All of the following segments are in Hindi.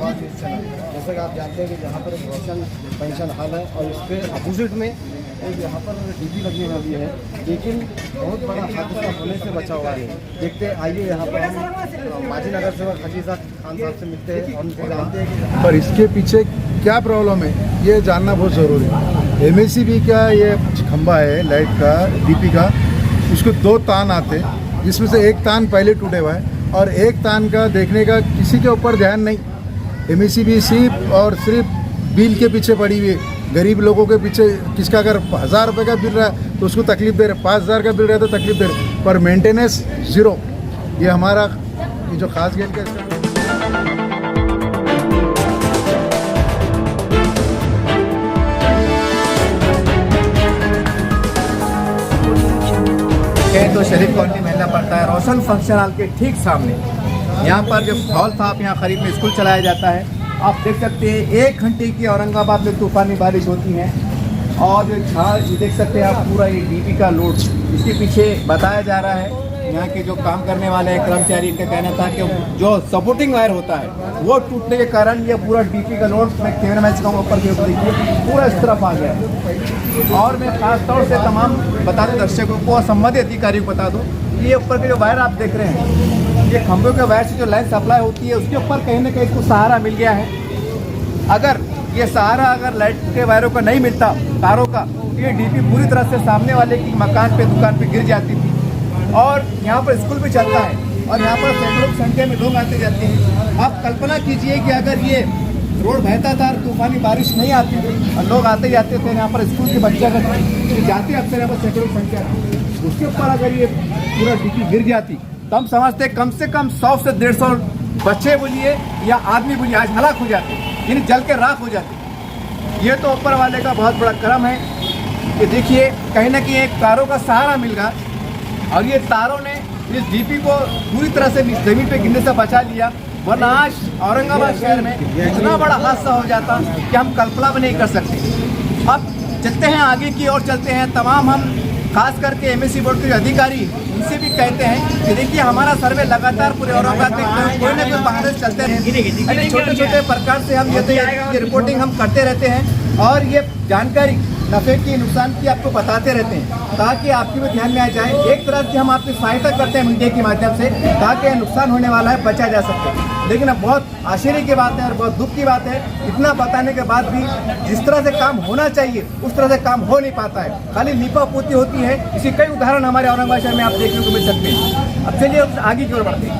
आवाज़ न्यूज़ चैनल। जैसे कि आप जानते हैं कि यहाँ पर एक रोशन पेंशन हॉल है और इसके अपोजिट में एक यहाँ पर डीपी लगी हुई है, लेकिन बहुत बड़ा हादसा होने से बचा हुआ है। देखते आइए यहाँ पर हम माजी नगर सेवक हजीजा खान साहब से मिलते हैं और उनसे जानते हैं कि पर इसके पीछे क्या प्रॉब्लम है ये जानना बहुत ज़रूरी है। एमएससीबी का ये खंभा है लाइट का, डीपी का, उसको 2 तान आते हैं, जिसमें से एक तान पहले टूटे हुआ है और एक तान का देखने का किसी के ऊपर ध्यान नहीं। एमएससीबी सिर्फ और सिर्फ बिल के पीछे पड़ी हुई है। गरीब लोगों के पीछे किसका अगर 1000 रुपये का बिल रहा है तो उसको तकलीफ दे रहे, 5000 का बिल रहा है तो तकलीफ दे रहे, पर मेंटेनेंस ज़ीरो। ये हमारा ये जो खास गेल का तो शरीफ कॉलोनी महल्ला पड़ता है, रोशन फंक्शन हॉल के ठीक सामने। यहाँ पर जो हॉल था, आप यहाँ करीब में स्कूल चलाया जाता है। आप देख सकते हैं 1 घंटे की औरंगाबाद में तूफानी बारिश होती है और जो झाड़ देख सकते हैं आप, पूरा ये डीपी का लोड इसके पीछे बताया जा रहा है। यहाँ के जो काम करने वाले कर्मचारी, इनका कहना था कि जो सपोर्टिंग वायर होता है वो टूटने के कारण ये पूरा डीपी का लोड, मैं कैमरा मैच का ऊपर के ऊपर देखिए पूरा इस तरफ आ गया। और मैं खास तौर से तमाम बता दूँ दर्शकों को और संबंधित अधिकारियों को बता दूँ, ये ऊपर के जो वायर आप देख रहे हैं, ये खंभों के वायर से जो लाइन सप्लाई होती है उसके ऊपर कहीं ना कहीं इसको सहारा मिल गया है। अगर ये सहारा अगर लाइट के वायरों का नहीं मिलता, तारों का, तो ये डीपी पूरी तरह से सामने वाले की मकान पे, दुकान पे गिर जाती थी। और यहाँ पर स्कूल भी चलता है और यहाँ पर सैकड़ों संख्या में लोग आते जाते हैं। आप कल्पना कीजिए कि अगर ये रोड बहता था, तूफानी बारिश नहीं आती थी और लोग आते जाते थे, यहाँ पर स्कूल के बच्चे अगर जाते अक्सर यहाँ पर सैकड़ों संख्या, उसके ऊपर अगर ये पूरा डीपी गिर जाती तो हम समझते कम से कम 100 से 150 बच्चे बोलिए या आदमी बोलिए आज हलाक हो जाते, यानी जल के राख हो जाते। ये तो ऊपर वाले का बहुत बड़ा करम है कि देखिए कहीं ना कहीं एक तारों का सहारा मिल गया और ये तारों ने इस डीपी को पूरी तरह से जमीन पे गिरने से बचा लिया। वरना आज औरंगाबाद शहर में इतना बड़ा हादसा हो जाता कि हम कल्पना भी नहीं कर सकते। अब चलते हैं आगे की ओर, चलते हैं। तमाम हम खास करके एमएससी बोर्ड के अधिकारी उनसे भी कहते हैं कि देखिए हमारा सर्वे लगातार पूरे औरंगाबाद में कोई ना कोई बहाने चलते रहते, छोटे छोटे प्रकार से हम ये रिपोर्टिंग हम करते रहते हैं और ये जानकारी नफे की, नुकसान की आपको बताते रहते हैं ताकि आपके भी ध्यान में आ जाए। एक तरह से हम आपकी सहायता करते हैं मीडिया के माध्यम से ताकि यह नुकसान होने वाला है बचा जा सके। लेकिन अब बहुत आश्चर्य की बात है और बहुत दुख की बात है, इतना बताने के बाद भी जिस तरह से काम होना चाहिए उस तरह से काम हो नहीं पाता है, खाली लीपा पोती होती है। इसी कई उदाहरण हमारे औरंगाबाद शहर में आप देखने को मिल सकते हैं। अब चलिए आगे की ओर बढ़ते हैं।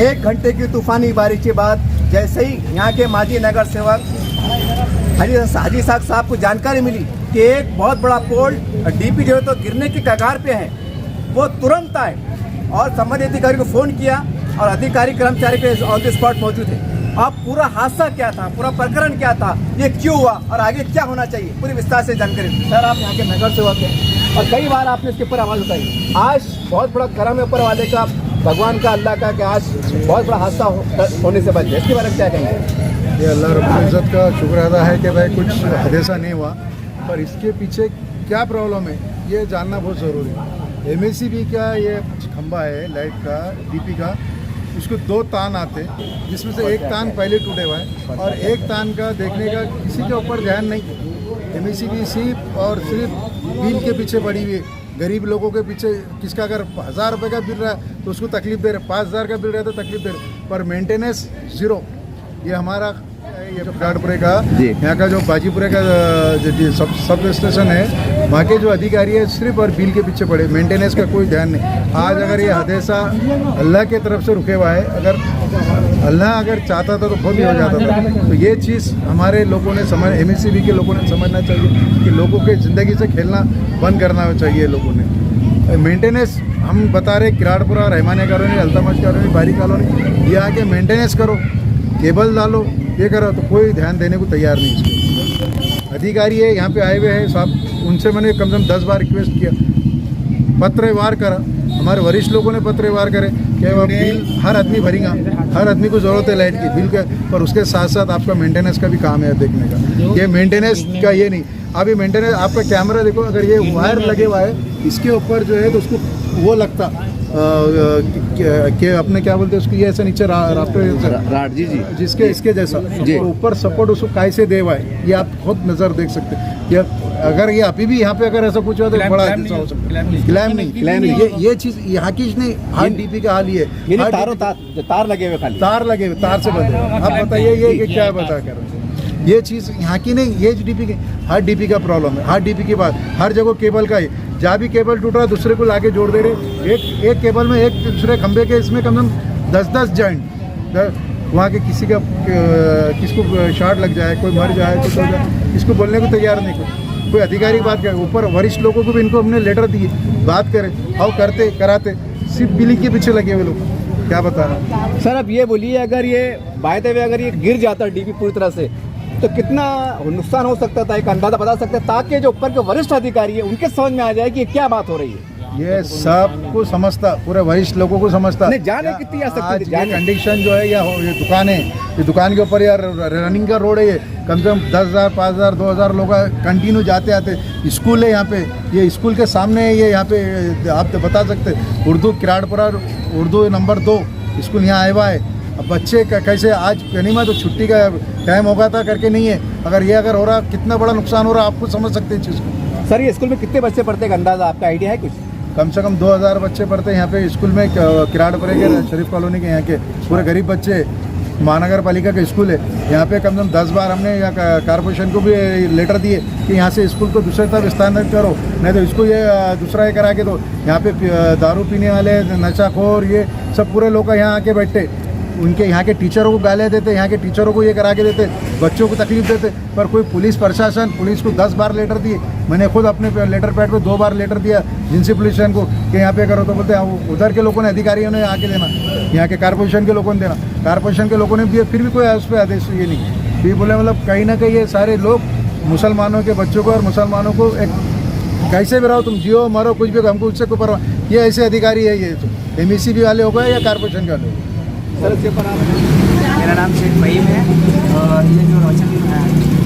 1 घंटे की तूफानी बारिश के बाद जैसे ही यहाँ के माजी नगर सेवक हाजी साहब को जानकारी मिली कि एक बहुत बड़ा पोल डीपी जो है तो गिरने की कगार पे है, वो तुरंत आए और संबंधित अधिकारी को फ़ोन किया और अधिकारी कर्मचारी पे ऑन द स्पॉट मौजूद है। अब पूरा हादसा क्या था, पूरा प्रकरण क्या था, ये क्यों हुआ और आगे क्या होना चाहिए, पूरी विस्तार से जानकारी। सर आप यहाँ के नगर सेवक हैं और कई बार आपने इसके ऊपर आवाज़ उठाई। आज बहुत बड़ा करम है ऊपर वाले का, भगवान का, अल्लाह का, कि आज बहुत बड़ा हादसा होने से बच गया। इसके बारे में क्या कहेंगे? ये अल्लाह रब्बुल इज़्ज़त का शुक्र अदा है कि भाई कुछ हादसा नहीं हुआ, पर इसके पीछे क्या प्रॉब्लम है ये जानना बहुत ज़रूरी है। एमएससीबी का ये खंभा है लाइट का, डीपी का, उसको 2 तान आते हैं, जिसमें से एक तान पहले टूटे हुआ है और एक तान का देखने का किसी के ऊपर ध्यान नहीं। एमएससीबी सिर्फ और सिर्फ बिल के पीछे पड़ी हुई है। गरीब लोगों के पीछे किसका अगर 1000 रुपये का बिल रहा है तो उसको तकलीफ दे रहे, 5000 का बिल रहा है तो तकलीफ दे रहे, पर मेंटेनेंस ज़ीरो। ये हमारा ये गाड़पुरे का, यहाँ का जो बाजीपुरे का जो सब स्टेशन है, वहाँ के जो अधिकारी है सिर्फ और बिल के पीछे पड़े, मेंटेनेंस का कोई ध्यान नहीं। आज अगर ये हादसा अल्लाह के तरफ से रुके हुआ है, अगर अल्लाह अगर चाहता था तो बहुत ही हो जाता था। तो ये चीज़ हमारे लोगों ने एमएससीबी के लोगों ने समझना चाहिए कि लोगों के ज़िंदगी से खेलना बंद करना चाहिए। लोगों ने मेंटेनेंस, हम बता रहे किराड़पुरा, रहमानिया कॉलोनी, अल्तमश कॉलोनी, बारी कॉलोनी, ये आके मेंटेनेंस करो, केबल डालो, ये करो, तो कोई ध्यान देने को तैयार नहीं। इसको अधिकारी है यहाँ पे आए हुए हैं साहब, उनसे मैंने कम से कम 10 बार रिक्वेस्ट किया, पत्र वार करा, हमारे वरिष्ठ लोगों ने पत्र वार करे कि वह बिल हर आदमी भरेगा, हर आदमी को ज़रूरत है लाइट की बिल का, पर उसके साथ साथ आपका मेंटेनेंस का भी काम है देखने का। ये मेंटेनेंस का ये नहीं, अभी मेंटेनेंस आपका कैमरा देखो, अगर ये वायर लगे हुआ है इसके ऊपर जो है तो उसको वो लगता के अपने क्या बोलते हैं उसको, ये ऐसे नीचे राफ्टर राट जी जी जिसके इसके जैसा जी। और ऊपर सपोर्ट उसको कैसे दे हुआ है, ये आप खुद नज़र देख सकते हैं। ये अगर ये अभी भी यहाँ पे अगर ऐसा कुछ हुआ तो बड़ा हादसा हो सकता है। क्लैम नहीं, ये चीज़ यहाँ की नहीं, हर डीपी का हाल ये ये हर तारों तार लगे हुए खाली तार लगे हुए, तार से बंधे हुए। आप बताइए ये क्या बता कर रहे हैं? ये चीज़ यहाँ की नहीं, ये डीपी की, हर डीपी का प्रॉब्लम है, हर डीपी की बात, हर जगह केबल का है। जहाँ भी केबल टूट रहा है दूसरे को लाके जोड़ दे रहे, एक केबल में एक दूसरे खंबे के इसमें कम से कम 10-10 जॉइंट, वहाँ के किसी का किसको शॉर्ट लग जाए, कोई मर जाए, कुछ हो जाए, इसको बोलने को तैयार नहीं कोई अधिकारी की बात करे। ऊपर वरिष्ठ लोगों को भी इनको हमने लेटर दिए, बात करें, और करते कराते, सिर्फ बिल्ली के पीछे लगे हुए लोग, क्या बता रहा हूँ। सर अब ये बोलिए, अगर ये बाय द वे अगर ये गिर जाता डीपी पूरी तरह से तो कितना नुकसान हो सकता था, एक अंदाजा बता सकते हैं, ताकि जो ऊपर के वरिष्ठ अधिकारी है उनके समझ में आ जाए कि ये क्या बात हो रही है। ये सबको समझता, पूरे वरिष्ठ लोगों को समझता। नहीं, जाने कितनी आ सकती थी, आज कंडीशन जो है या ये दुकान है, ये दुकान के ऊपर यार रनिंग का रोड है, ये कम से कम 10,000, 5,000, 2,000 लोग कंटिन्यू जाते आते। स्कूल है यहाँ पे, ये स्कूल के सामने है, ये यहाँ पे आप तो बता सकते उर्दू किराड़पुरा उर्दू नंबर 2 स्कूल यहाँ आया हुआ है। अब बच्चे कैसे आज गनीमत तो छुट्टी का टाइम होगा था करके नहीं है, अगर हो रहा कितना बड़ा नुकसान हो रहा आपको समझ सकते हैं चीज़ को। सर ये स्कूल में कितने बच्चे पढ़ते हैं, अंदाजा आपका आइडिया है कुछ? कम से कम 2,000 बच्चे पढ़ते हैं यहाँ पे स्कूल में, किराड़पुरे के शरीफ कॉलोनी के यहाँ के पूरे गरीब बच्चे। महानगर पालिका का स्कूल है यहाँ पे, कम से कम 10 बार हमने यहाँ कारपोरेशन को भी लेटर दिए कि यहाँ से स्कूल को दूसरे तरफ स्थानांतरित करो, नहीं तो इसको ये दूसरा ये करा के दो। यहाँ पे दारू पीने वाले, नशाखोर, ये सब पूरे लोग यहाँ आके बैठते, उनके यहाँ के टीचरों को गालियाँ देते, यहाँ के टीचरों को ये करा के देते, बच्चों को तकलीफ देते, पर कोई पुलिस प्रशासन, पुलिस को 10 बार लेटर दिए। मैंने खुद अपने लेटर पैड पे 2 बार लेटर दिया जिनसे पुलिस को कि यहाँ पे करो, तो बोलते हैं उधर के लोगों ने, अधिकारियों ने आके देना, यहाँ के कारपोरेशन के लोगों ने देना, कारपोरेशन के लोगों ने दिया, फिर भी कोई उस पर आदेश ये नहीं। फिर बोले मतलब कहीं ना कहीं ये सारे लोग मुसलमानों के बच्चों को और मुसलमानों को एक कैसे भी रहो, तुम जियो मरो कुछ भी, हमको उससे कोई परवाह, ये ऐसे अधिकारी है, ये तो MSCB वाले हो गए या कारपोरेशन के वाले हो गए। सर इसके ऊपर मेरा नाम शेख फ़हीम है और ये जो रोशन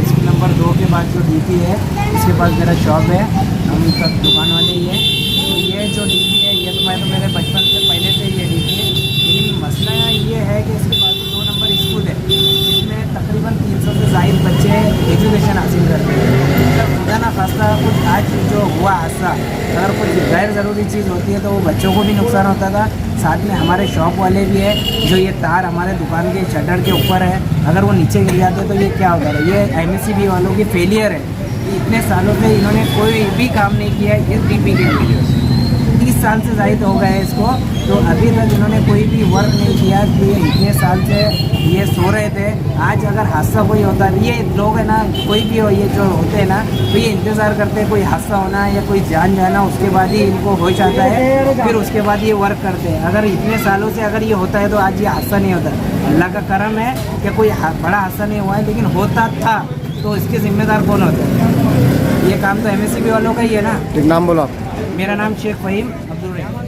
स्कूल नंबर 2 के बाद जो DP है इसके पास मेरा शॉप है, हम सब दुकान वाले ही हैं। तो ये जो DP है ये तो मेरे बचपन से पहले से ये DP है, लेकिन मसला ये है कि इसके पास 2 नंबर स्कूल है जिसमें तकरीबन 300 से ज़ायद बच्चे एजुकेशन हासिल करते हैं। मतलब खुदा ना खास्ता कुछ आज जो हुआ हादसा, अगर कुछ गैर ज़रूरी चीज़ होती है तो वो बच्चों को भी नुकसान होता था, साथ में हमारे शॉप वाले भी है। जो ये तार हमारे दुकान के शटर के ऊपर है, अगर वो नीचे गिर जाते तो ये क्या होता है, ये MSCB वालों की फेलियर है। इतने सालों से इन्होंने कोई भी काम नहीं किया इस DP के लिए, 30 साल से ज़ायद हो गए इसको, तो अभी तक इन्होंने कोई भी वर्क नहीं किया कि इतने साल से ये सो रहे थे। आज अगर हादसा कोई होता है, ये लोग है ना, कोई भी हो, ये जो होते हैं ना, तो ये इंतज़ार करते हैं कोई हादसा होना या कोई जान जाना, उसके बाद ही इनको होश आता है, फिर उसके बाद ये वर्क करते हैं। अगर इतने सालों से अगर ये होता है तो आज ये हादसा नहीं होता। अल्लाह का करम है कि कोई बड़ा हादसा नहीं हुआ है, लेकिन होता था तो इसके ज़िम्मेदार कौन होता है? ये काम तो MSCB वालों का ही है ना। एक नाम बोला। मेरा नाम शेख फ़हीम अब्दुल रहीम।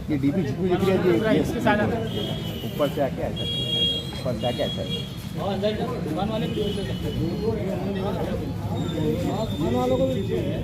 ये DP जितनी दिख रही है ये ऊपर से आके ऐसा, ऊपर से आके ऐसा।